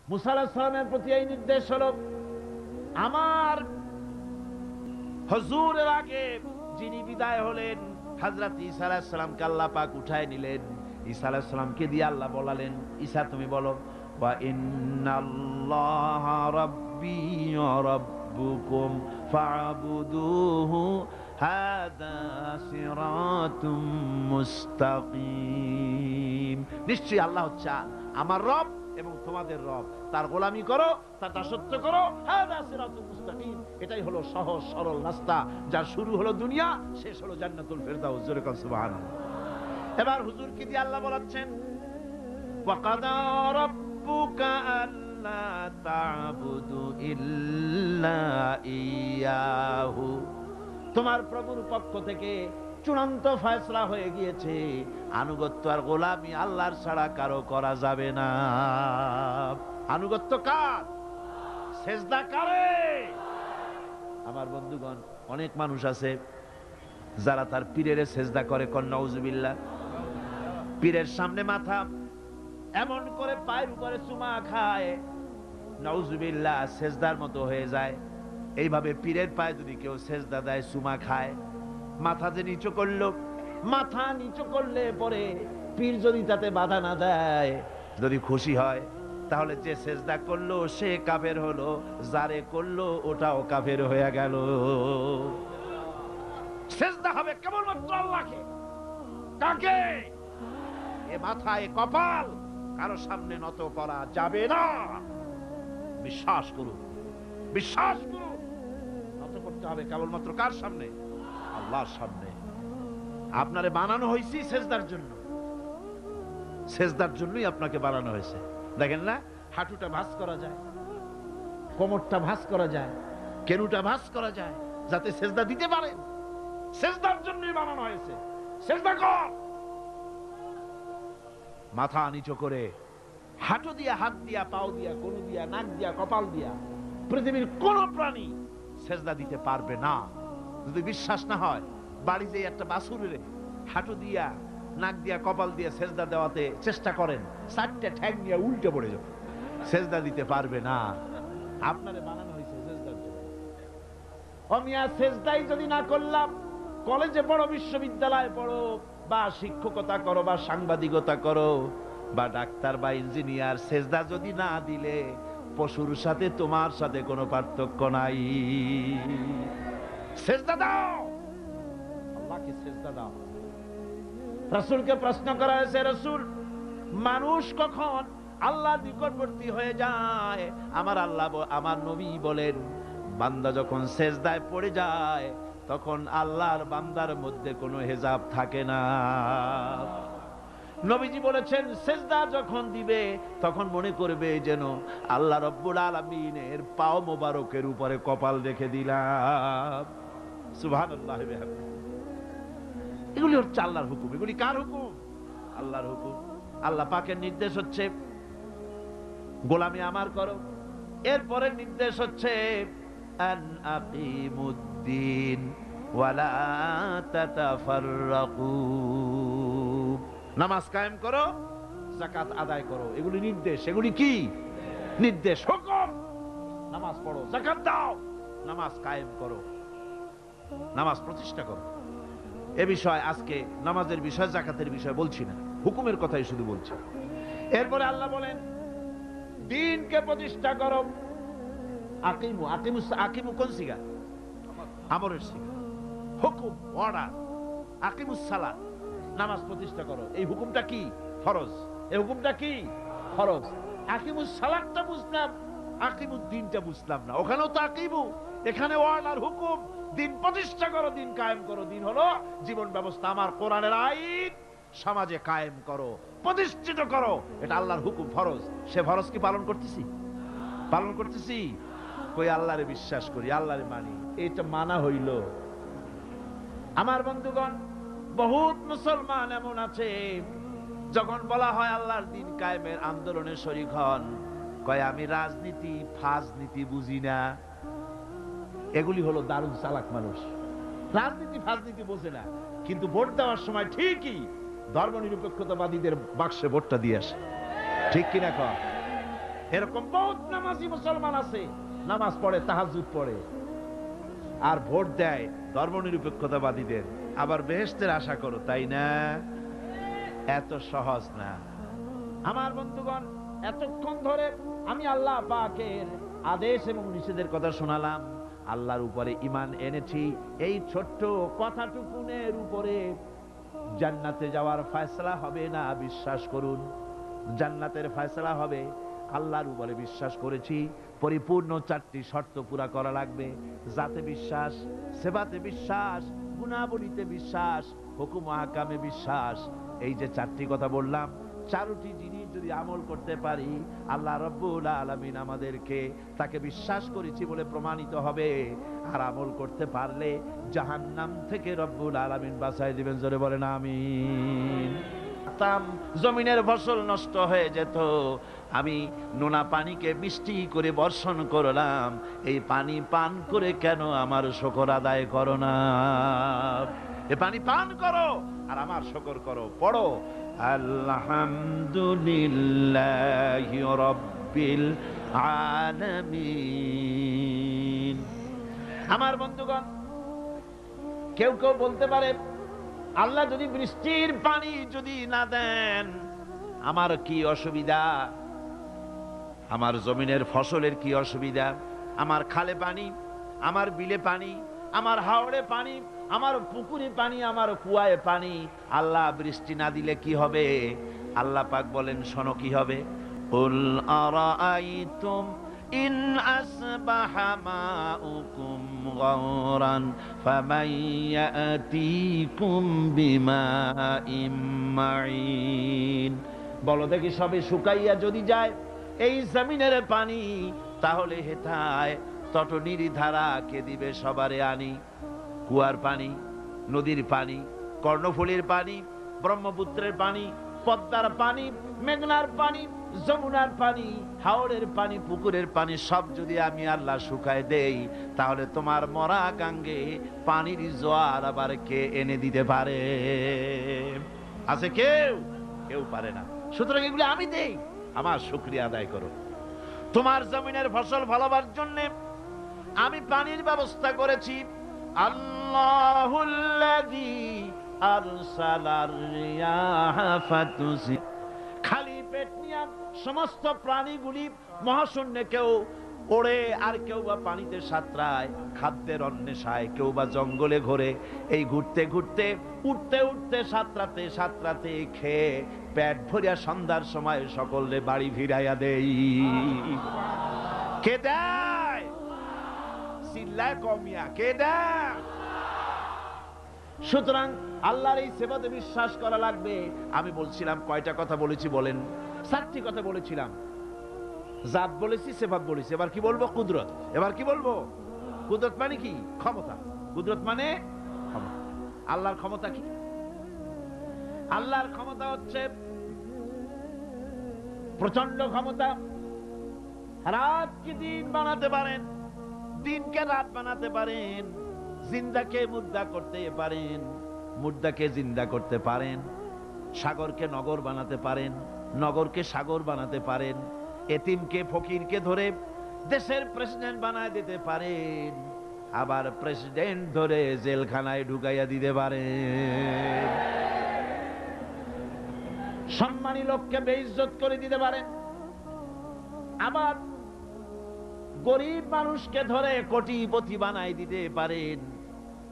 মুসা আলাইহিস সালামের প্রতি এই নির্দেশ হলো, আমার হুজুরের আগে যিনি বিদায় হলেন হযরত ঈসা আলাইহিস সালামকে আল্লাহ পাক উঠায় নিলেন। ঈসা আলাইহিস সালামকে দিয়ে আল্লাহ বলালেন, ঈসা তুমি বলো, ওয়া ইন্নাল্লাহা রাব্বী ওয়া রাব্বুকুম ফা'বুদুহু হাদা সিরাতুম মুস্তাকিম। নিশ্চয়ই আল্লাহ হচ্ছে আমার রব এবং তোমাদের রব, তার গোলামি করো, তার দাসত্ব করো। হাদা সিরাতুম মুস্তাকিম, এটাই হলো সহজ সরল রাস্তা, যার শুরু হলো দুনিয়া, শেষ হলো জান্নাতুল ফেরদাউস। জোরে কোন সুবহানাল্লাহ। এবার হুজুর কি দিয়ে আল্লাহ বলাচ্ছেন, ওয়া কাদা রাব্বুকা আল্লা তা'বুদু ইল্লা ইয়াহু, তোমার প্রভুর পক্ষ থেকে চূড়ান্ত ফয়সালা হয়ে গিয়েছে, আনুগত্য আর গোলামি আল্লাহর ছাড়া কারো করা যাবে না। আনুগত্য কার? সেজদা কারে? আমার বন্ধুগণ, অনেক মানুষ আছে যারা তার পীরের সেজদা করে, কোন নাউজুবিল্লাহ। পীরের সামনে মাথা এমন করে পায়ের উপরে চুমা খায়, নাউজুবিল্লাহ, সেজদার মতো হয়ে যায়। এইভাবে পীরের পায়ে যদি কেউ সেজদা দেয়, চুমা খায়, মাথা যে নিচু করলো, মাথা নিচু করলে পরে পীর যদি তাতে বাধা না দেয়, যদি খুশি হয়, তাহলে যে সেজদা করলো সে কাফের হলো, যারে করলো ওটাও কাফের হয়ে গেল। সেজদা হবে কেবলমাত্র আল্লাহকে। কাকে? এ মাথা, এ কপাল কারো সামনে নত করা যাবে না। বিশ্বাস করুন, বিশ্বাস করুন, নত করতে হবে কেবলমাত্র কার সামনে? আল্লাহর সামনে। আপনারে বানানো হয়েছে সেজদার জন্য, সেজদার জন্যই আপনাকে বানানো হয়েছে। দেখেন না, হাঁটুটা ভাঁজ করা যায়, কোমরটা ভাঁজ করা যায়, কেনুটা ভাঁজ করা যায়, যাতে সেজদা দিতে পারেন। সেজদার জন্যই বানানো হয়েছে। সেজদা কর। মাথা নিচু করে, হাঁটু দিয়া, হাত দিয়া, পাও দিয়া, কনু দিয়া, নাক দিয়া, কপাল দিয়া পৃথিবীর কোন প্রাণী সেজদা দিতে পারবে না। যদি বিশ্বাস না হয়, বাড়ি যে একটা বাছুরের হাঁটু দিয়া, নাক দিয়া, কপাল দিয়া সেজদা দেওয়াতে চেষ্টা করেন, চারটে ঠ্যাং নিয়ে উল্টে পড়ে যাবে, সেজদা দিতে পারবে না। আপনারে বানানো হয়েছে সেজদার জন্য। অমিয়া সেজদাই যদি না করলাম, কলেজে পড়ো, বিশ্ববিদ্যালয়ে পড়ো, বা শিক্ষকতা করো, বা সাংবাদিকতা করো, বা ডাক্তার বা ইঞ্জিনিয়ার, সেজদা যদি না দিলে পশুর সাথে তোমার সাথে কোনো পার্থক্য নাই। সেজদা দাও, আল্লাহকে সেজদা দাও। রাসূলকে প্রশ্ন করা হয়েছে, রাসূল, মানুষ কখন আল্লাহর নিকটবর্তী হয়ে যায়? আমার আল্লাহ, আমার নবী বলেন, বান্দা যখন সেজদায় পড়ে যায়, তখন আল্লাহর বান্দার মধ্যে কোনো হেজাব থাকে না। নবীজি বলেছেন, সেজদা যখন দিবে তখন মনে করবে যেন আল্লাহ রব্বুল আলামিনের পাও মোবারকের উপরে কপাল রেখে দিলাম। সুবহানাল্লাহ। এগুলি হচ্ছে আল্লাহর হুকুম। এগুলি কার হুকুম? আল্লাহর হুকুম। আল্লাহ পাকের নির্দেশ হচ্ছে গোলামি আমার করো। এরপরে নির্দেশ হচ্ছে আন আকিমুদ্দিন ওয়ালা তাতাফাররাকু, নামাজ কায়েম করো, যাকাত আদায় করো। এগুলি নির্দেশ। এগুলি কি নির্দেশ? হুকুম। নামাজ পড়ো, যাকাত দাও, নামাজ কায়েম করো, নামাজ প্রতিষ্ঠা করো। এ বিষয় আজকে নামাজের বিষয়, যাকাতের বিষয় বলছি না, হুকুমের কথাই শুধু বলছি। এরপরে আল্লাহ বলেন, দ্বীনকে প্রতিষ্ঠা করো। আকিমু, আকিমু, আকিমু কোন সিগা? আমরের সিগা। হুকুম, অর্ডার। আকিমুস সালাত, নামাজ প্রতিষ্ঠা করো। এই হুকুমটা কি? ফরজ। এই হুকুমটা কি? ফরজ। আকিমুস সালাতটা বুঝলাম, আকিমুদ্দিনটা বুঝলাম না। ওখানেও তো আকিমু, এখানে অর্ডার, হুকুম। দিন প্রতিষ্ঠা করো, দিন কায়েম করো। দিন হলো জীবন ব্যবস্থা, আমার কোরআনের আইন সমাজে কায়েম করো, প্রতিষ্ঠিত করো। এটা আল্লাহর হুকুম, ফরজ। সে ফরজ কি পালন করতেছি? পালন করতেছি? কই আল্লাহরে বিশ্বাস করি, আল্লাহরে মানি, এটা মানা হইল। আমার বন্ধুগণ, বহুত মুসলমান এমন আছে, যখন বলা হয় আল্লাহর দিন কায়েমের আন্দোলনে শরীক হন, কয় আমি রাজনীতি, ফাজনীতি বুঝি না। এগুলি হলো দারুণ চালাক মানুষ। রাজনীতি ফাজনীতি বোঝে না, কিন্তু ভোট দেওয়ার সময় ঠিকই ধর্মনিরপেক্ষতাবাদীদের বাক্সে ভোটটা দিয়ে আসে। ঠিক কিনা কর? এরকম বহুত নামাজি মুসলমান আছে, নামাজ পড়ে, তাহাজ্জুদ পড়ে, আর ভোট দেয় ধর্মনিরপেক্ষতাবাদীদের, আবার বেহেশতের আশা করো, তাই না? এত সহজ না আমার বন্ধুগণ। এতক্ষণ ধরে আমি আল্লাহ পাকের আদেশ এবং নিষেধের কথা শোনালাম, আল্লাহর উপরে ঈমান এনেছি, এই ছোট্ট কথাটুকুনের উপরে জান্নাতে যাওয়ার ফয়সালা হবে না, বিশ্বাস করুন। জান্নাতের ফয়সালা হবে, আল্লাহর উপরে বিশ্বাস করেছি। পরিপূর্ণ 4টি শর্ত পুরা করা লাগবে। জাতে বিশ্বাস, সেবাতে বিশ্বাস, গুণাবলীতে বিশ্বাস, হুকুম আহকামে বিশ্বাস। এই যে 4টি কথা বললাম, 4টি জিনিস যদি আমল করতে পারি, আল্লাহ রাব্বুল আলামিন আমাদেরকে তাকে বিশ্বাস করেছি বলে প্রমাণিত হবে। আর আমল করতে পারলে জাহান্নাম থেকে রব্বুল আলামিন বাঁচাই দিবেন। জোরে বলেন আমিন। জমিনের ফসল নষ্ট হয়ে যেত, আমি নোনা পানিকে বৃষ্টি করে বর্ষণ করলাম, এই পানি পান করে কেন আমার শুকর আদায় করো না? এই পানি পান করো আর আমার শুকর করো। পড়ো আলহামদুলিল্লাহি রাব্বিল আলামিন। আমার বন্ধুগণ, কেউ কেউ বলতে পারে, আল্লাহ যদি বৃষ্টির পানি যদি না দেন আমার কি অসুবিধা, আমার জমিনের ফসলের কি অসুবিধা, আমার খালে পানি, আমার বিলে পানি, আমার হাওড়ে পানি, আমার পুকুরে পানি, আমার কুয়ায় পানি, আল্লাহ বৃষ্টি না দিলে কি হবে? আল্লাহ পাক বলেন, শোনো কি হবে। কুল আরাআইতুম ইন আসবাহা মাউকুম গাওরান ফামান ইয়াতিকুম বিমাইম মাইন। বলো দেখি, সবে শুকাইয়া যদি যায় এই জমিনের পানি, তাহলে হেথায় তটনির ধারা কে দিবে সবারে আনি? কুয়ার পানি, নদীর পানি, কর্ণফুলীর পানি, ব্রহ্মপুত্রের পানি, পদ্মার পানি, মেঘনার পানি, যমুনার পানি, হাওড়ের পানি, পুকুরের পানি সব যদি আমি আল্লাহ শুকায় দেই, তাহলে তোমার মরা গাঙ্গে পানির জোয়ার আবার কে এনে দিতে পারে? আছে কেউ? কেউ পারে না। সুতরাং এগুলো আমি দেই, আমার শুকরিয়া আদায় করো। তোমার জমিনের ফসল ভালোবার জন্য আমি পানির ব্যবস্থা করেছি। আল্লাহুল্লাযী আরসালার রিয়াহা ফাতুসি। খালি পেট নিয়ে সমস্ত প্রাণীগুলি মহাশূন্যে কেউ ওড়ে, আর কেউ বা পানিতে সাঁতরায়, খাদ্যের অন্বেষায়, কেউ বা জঙ্গলে ঘোরে। এই ঘুরতে ঘুরতে, উঠতে উঠতে, সাঁতরাতে সাঁতরাতে খেয়ে পেট ভরিয়া সন্ধ্যার সময় সকলে বাড়ি ফিরাইয়া দেই। কে দেয়? চিল্লায় কমিয়া, কে দেয়? সুতরাং আল্লাহর এই সেবাতে বিশ্বাস করা লাগবে। আমি বলছিলাম কয়টা কথা বলেছি বলেন? 4টি কথা বলেছিলাম। জাত বলেছি, সেবাত বলেছি, এবার কি বলবো? কুদরত। এবার কি বলবো? কুদরত মানে কি? ক্ষমতা। কুদরত মানে ক্ষমতা। আল্লাহর ক্ষমতা কি? আল্লাহর ক্ষমতা হচ্ছে প্রচন্ড ক্ষমতা। রাতকে দিন বানাতে পারেন, দিনকে রাত বানাতে পারেন, জিন্দাকে মুর্দা করতে পারেন, মুর্দাকে জিন্দা করতে পারেন, সাগরকে নগর বানাতে পারেন, নগরকে সাগর বানাতে পারেন, এতিমকে ফকিরকে ধরে দেশের প্রেসিডেন্ট বানায় দিতে পারেন, আবার প্রেসিডেন্ট ধরে জেলখানায় ঢুকাইয়া দিতে পারেন, সম্মানী লোককে বেইজ্জত করে দিতে পারেন, আবার গরিব মানুষকে ধরে কোটিপতি বানাই দিতে পারেন,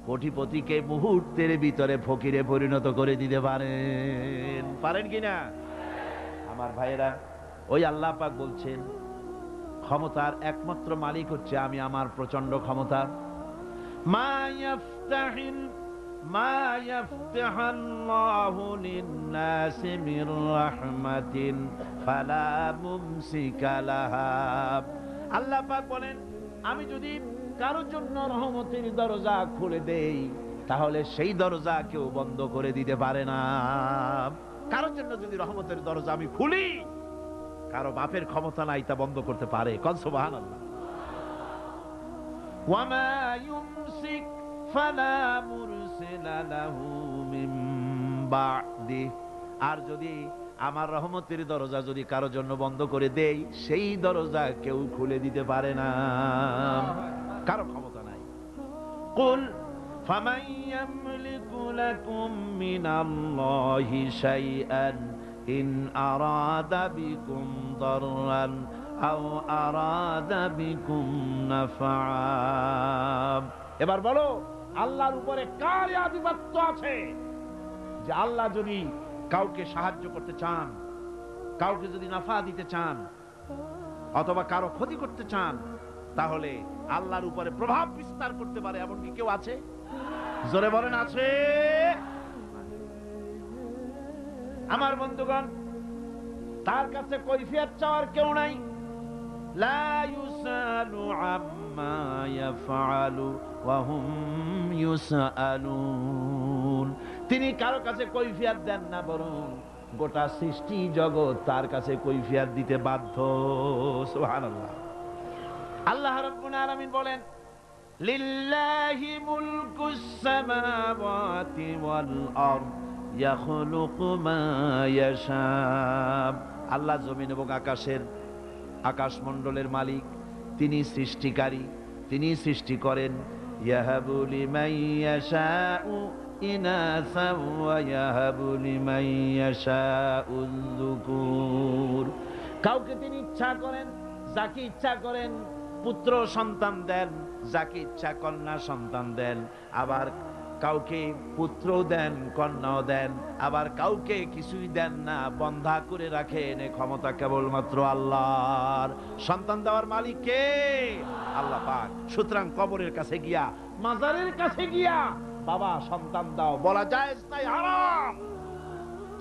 কোটিপতিকে মুহূর্তের ভিতরে ফকিরে পরিণত করে দিতে পারেন। পারেন কিনা আমার ভাইয়েরা? ওই আল্লাহ পাক বলছেন ক্ষমতার একমাত্র মালিক হচ্ছে আমি, আমার প্রচন্ড ক্ষমতা। মা ইয়াফতাহুল্লাহু লিন-নাসি মির রাহমাতিন ফালা মুমসিকা লাহা। আল্লাহ পাক বলেন, আমি যদি কারোর জন্য রহমতের দরজা খুলে দেই, তাহলে সেই দরজা কেউ বন্ধ করে দিতে পারে না। কারোর জন্য যদি রহমতের দরজা আমি খুলি, কারো বাপের ক্ষমতা নাই তা বন্ধ করতে পারে। কোন সুবহানাল্লাহ। ওয়ামা ইউমসিক ফালা মুরসিলা লাহু মিন বাদি। আর যদি আমার রহমতের দরজা যদি কারো জন্য বন্ধ করে দেই, সেই দরজা কেউ খুলে দিতে পারে না, কারো ক্ষমতা নাই। কুল ফামান ইয়ামলিকু লাকুম মিনাল্লাহি শাইআন ইন আরাদা বিকুম দাররান আও আরাদা বিকুম নাফআ। এবার বলো, আল্লাহর উপরে কার আধিপত্য আছে যে আল্লাহ যদি কাউকে সাহায্য করতে চান, কাউকে যদি নাফা দিতে চান, অথবা কারো ক্ষতি করতে চান, তাহলে আল্লাহর উপরে প্রভাব বিস্তার করতে পারে এমন কি কেউ আছে? জোরে বলেন, আছে? আমার বন্ধুগণ, তার কাছে কৈফিয়ত চাওয়ার কেউ নাই। লা ইউসালু আম্মা ইয়াফআলু ওয়া হুম ইউসালুন। তিনি কারো কাছে কৈফিয়ত দেন না, বরং গোটা সৃষ্টি জগৎ তার কাছে কৈফিয়ত দিতে বাধ্য। সুবহানাল্লাহ। আল্লাহ রাব্বুল আলামিন বলেন, লিল্লাহি মুলকুস সামাওয়াতি ওয়াল আরদ ইয়াখলুকু মা ইয়াশা। আল্লাহ জমিন এবং আকাশমণ্ডলের মালিক, তিনি সৃষ্টিকারী, তিনি সৃষ্টি করেন। ইয়াহাবু লিমান ইয়াশাউ ইনাসা ওয়া ইয়াহাবু লিমান ইয়াশাউ যুকুর। কাউকে তিনি ইচ্ছা করেন, যাকে ইচ্ছা করেন পুত্র সন্তান দেন, যাকে ইচ্ছা কন্যা সন্তান দেন। আবার কাউকে পুত্র দেন, কন্যাও দেন, আবার কাউকে কিছুই দেন না, বন্ধা করে রাখেন। এই ক্ষমতা কেবলমাত্র আল্লাহর। সন্তান দেওয়ার মালিক কে? আল্লাহ পাক। সুতরাং কবরের কাছে গিয়া, মাজারের কাছে গিয়া বাবা সন্তান দাও বলা জায়েজ নাই, হারাম।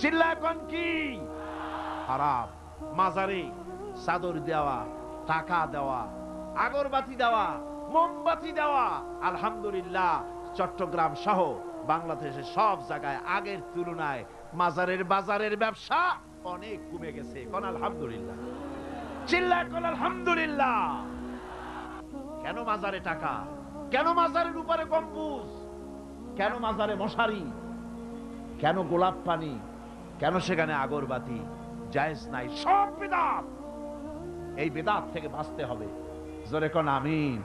চিল্লায় কোন কি? হারাম। মাজারে চাদর দেওয়া, টাকা দেওয়া, আগরবাতি দেওয়া, মোমবাতি দেওয়া, আলহামদুলিল্লাহ চট্টগ্রাম সহ বাংলাদেশের সব জায়গায় আগের তুলনায় মাজারের বাজারের ব্যবসা অনেক কমে গেছে। কোন আলহামদুলিল্লাহ? চিল্লায় কোন আলহামদুলিল্লাহ? কেন মাজারে টাকা? কেন মাজারের উপরে গম্বুজ? কেন মাজারে মশারি? কেন গোলাপ পানি? কেন সেখানে আগরবাতি? জায়েজ নাই, সব বিদআত। এই বিদআত থেকে বাঁচতে হবে। জোরে কোন আমিন,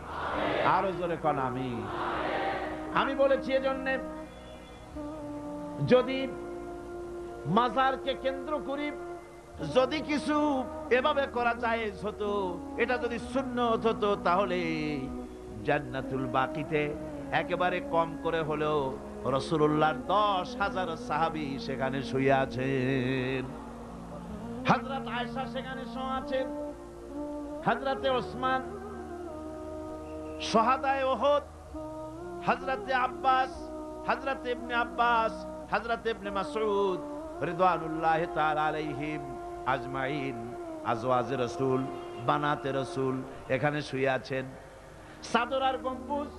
আরো জোরে কোন আমিন। আমি বলেছি এজন্য, যদি মাজারকে কেন্দ্র করি যদি কিছু এভাবে করা জায়েজ হতো, এটা যদি সুন্নত হতো, তাহলে জান্নাতুল বাকিতে একেবারে কম করে হলেও রাসূলুল্লাহর 10,000 সাহাবী সেখানে শুয়ে আছেন। হযরত আয়েশা সেখানে শুয়ে আছেন, হযরতে ওসমান শুহাদায়ে উহুদ, হযরতে আব্বাস, হযরতে ইবনে আব্বাস, হযরতে ইবনে মাসউদ রিদওয়ানুল্লাহি তাআলা আলাইহিম আজমাইন, আজওয়াজে রাসূল, বানাতে রাসূল এখানে শুয়ে আছেন। চাদর আর গম্বুজ,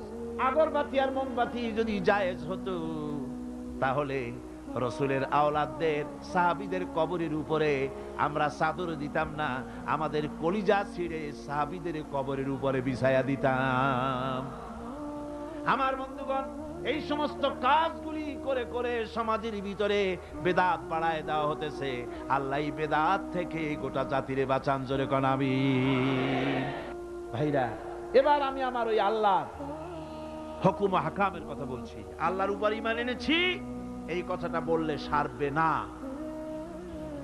আগরবাতি আর মোমবাতি যদি জায়েজ হতো, তাহলে রাসূলের আওলাদদের, সাহাবীদের কবরের উপরে আমরা চাদর দিতাম না, আমাদের কলিজা ছিঁড়ে সাহাবীদের কবরের উপরে বিছায়া দিতাম। আমার বন্ধুগণ, এই সমস্ত কাজগুলি করে করে সমাজের ভিতরে বেদাত বাড়ায় দেওয়া হতেছে। আল্লাহ বেদাত থেকে গোটা জাতিরে বাঁচান। জোরে কোন আমিন। ভাইরা, এবার আমি আমার ওই আল্লাহ হুকুম ও হাকামের কথা বলছি। আল্লাহর উপর ঈমান এনেছি, এই কথাটা বললে সারবে না।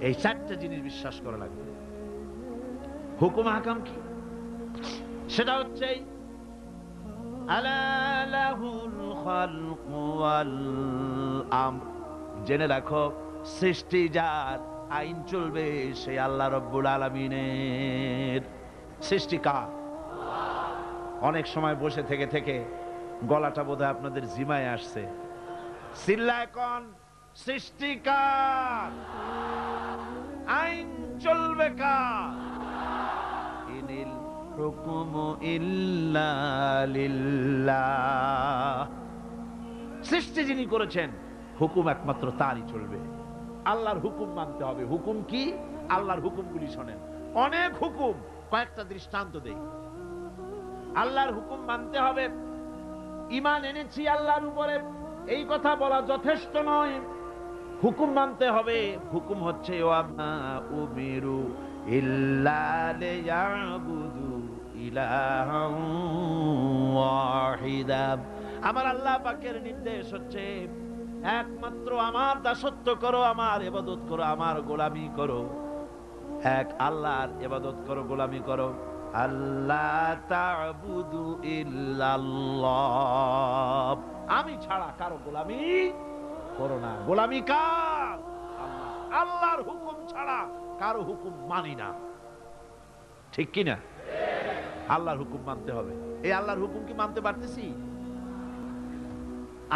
এই 4টা জিনিস বিশ্বাস করা লাগবে। হুকুম হাকাম কি? সেটা হচ্ছে আলা লাহুল খালকু ওয়াল আমর। জেনে রাখো, সৃষ্টি যার, আইন চলবে সেই আল্লাহ রব্বুল আলামিনের। সৃষ্টি কার? অনেক সময় বসে থেকে থেকে গলাটা বোধহয় আপনাদের জিমায় আসছে। চিল্লায় কোন? সৃষ্টি কার? আইন চলবে কার? ইনিল হুকুমু ইল্লা লিল্লাহ। সৃষ্টি যিনি করেছেন, হুকুম একমাত্র তারই চলবে। আল্লাহর হুকুম মানতে হবে। হুকুম কি? আল্লাহর হুকুমগুলি শোনেন। অনেক হুকুম, কয়েকটা দৃষ্টান্ত দেই। আল্লাহর হুকুম মানতে হবে। ঈমান এনেছি আল্লাহর উপরে, এই কথা বলা যথেষ্ট নয়। হুকুম মানতে হবে। হুকুম হচ্ছে ওয়ামা উমিরু ইল্লা লিয়াবুদু ইলাহান ওয়াহিদা। আমার আল্লাহ পাকের নির্দেশ হচ্ছে একমাত্র আমার দাসত্ব করো, আমার ইবাদত করো, আমার গোলামি করো। এক আল্লাহর ইবাদত করো, গোলামি করো। আল্লাহ তা'বুদু ইল্লাল্লাহ, আমি ছাড়া কারো গোলামি করো না। গোলামি কার? আল্লাহ। আল্লাহর হুকুম ছাড়া কারো হুকুম মানি না, ঠিক কি না? আল্লাহর হুকুম মানতে হবে। এই আল্লাহর হুকুম কি মানতে পারতেছি?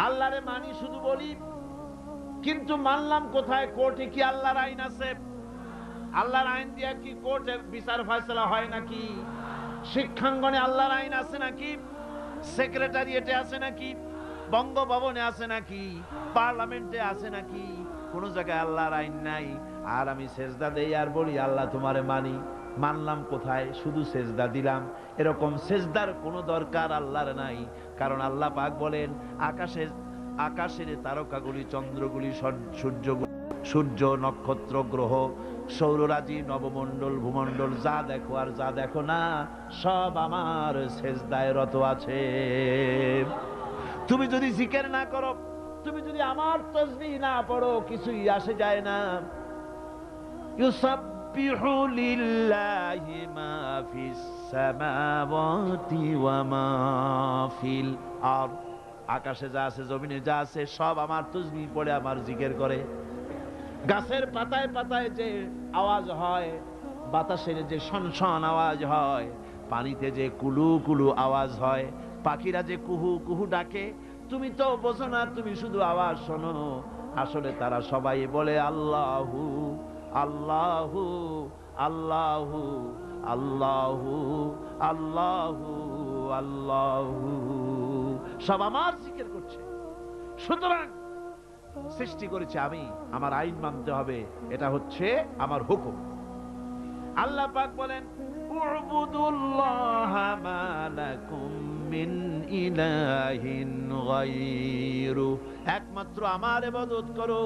আল্লাহরে মানি শুধু বলি, কিন্তু মানলাম কোথায়? কোর্টে কি আল্লাহর আইন আছে? আল্লাহর আইন দিয়া কি কোর্টে বিচার ফয়সালা হয় নাকি? শিক্ষাঙ্গনে আল্লাহর আইন আছে নাকি? সেক্রেটারিয়েটে আছে নাকি? বঙ্গভবনে আছে নাকি? পার্লামেন্টে আছে নাকি? কোন জায়গায় আল্লাহর আইন নাই। আর আমি সেজদা দেই আর বলি আল্লাহ তোমারে মানি। মানলাম কোথায়? শুধু সেজদা দিলাম। এরকম সেজদার কোনো দরকার আল্লাহর নাই। কারণ আল্লাহ পাক বলেন আকাশের তারকাগুলি, চন্দ্রগুলি, সূর্য, নক্ষত্র, গ্রহ, সৌররাজি, নবমণ্ডল, ভূমণ্ডল, যা দেখো আর যা দেখো না, সব আমার সেজদায় রত আছে। তুমি যদি জিকির না করো, তুমি যদি আমার তাসবিহ না পড়ো, কিছুই আসে যায় না। ইউসাব্বিহু লিল্লাহি মা ফিস সামাওয়াতি ওয়া মা ফিল আরদ। আকাশে যা আছে, জমিনে যা আছে, সব আমার তাসবিহ পড়ে, আমার জিকির করে। গাছের পাতায় পাতায় যে আওয়াজ হয়, বাতাসের যে শনশন আওয়াজ হয়, পানিতে যে কুলু কুলু আওয়াজ হয়, পাখিরা যে কুহু কুহু ডাকে, তুমি তো বোঝো না, তুমি শুধু আওয়াজ শোনো। আসলে তারা সবাই বলে আল্লাহু আল্লাহু আল্লাহু আল্লাহু আল্লাহু আল্লাহু, সব আমার জিকির করছে। সুতরাং সৃষ্টি করেছে আমি, আমার আইন মানতে হবে, এটা হচ্ছে আমার হুকুম। আল্লাহ পাক বলেন উবুদুল্লাহা মা লাকুম মিন ইলাহিন গায়রু, একমাত্র আমার ইবাদত করো,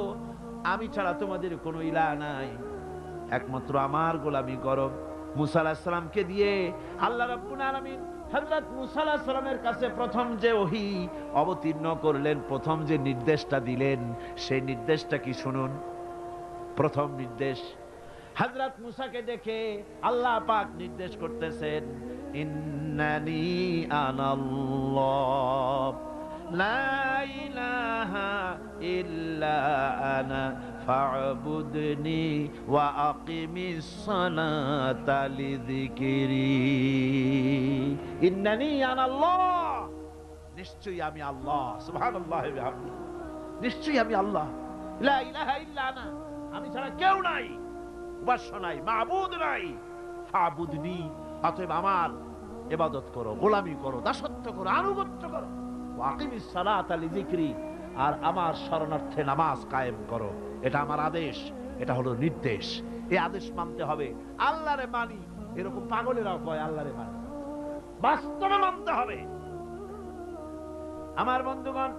আমি ছাড়া তোমাদের কোনো ইলাহ নাই। একমাত্র আমার গোলামি করো। মুসা আলাইহিস সালামকে দিয়ে আল্লাহ রাব্বুল আলামিন হযরত মুসা আলাইহিস সালামের কাছে প্রথম যে ওহী অবতীর্ণ করলেন, প্রথম যে নির্দেশটা দিলেন, সেই নির্দেশটা কি শুনুন। প্রথম নির্দেশ, হযরত মুসাকে দেখে আল্লাহ পাক নির্দেশ করতেছেন, ইন্নানি আনাল্লাহ লা ইলাহা ইল্লা আনা ফা'বুদনি ওয়া আকিমিস সালাতা লিযিকরি। ইন্নানি আনাল্লাহ, নিশ্চয়ই আমি আল্লাহ। সুবহানাল্লাহি ওয়া বিহামদিহি, নিশ্চয়ই আমি আল্লাহ। লা ইলাহা ইল্লা আনা, আমি ছাড়া কেউ নাই, উপাস্য নাই, মাবুদ নাই। ফা'বুদনি, অতএব আমার ইবাদত করো, গোলামি করো, দাসত্ব করো, আনুগত্য করো। ওয়া আকিমিস সালাতা লিযিকরি, আর আমার শরণার্থে নামাজ কায়েম করো। এটা আমার আদেশ, এটা হলো নির্দেশ। এই আদেশ মানতে হবে। আল্লাহরে মানি, এরকম পাগলেরাও কয় আল্লাহরে মানি, বাস্তবে মানতে হবে। আমার বন্ধুগণ,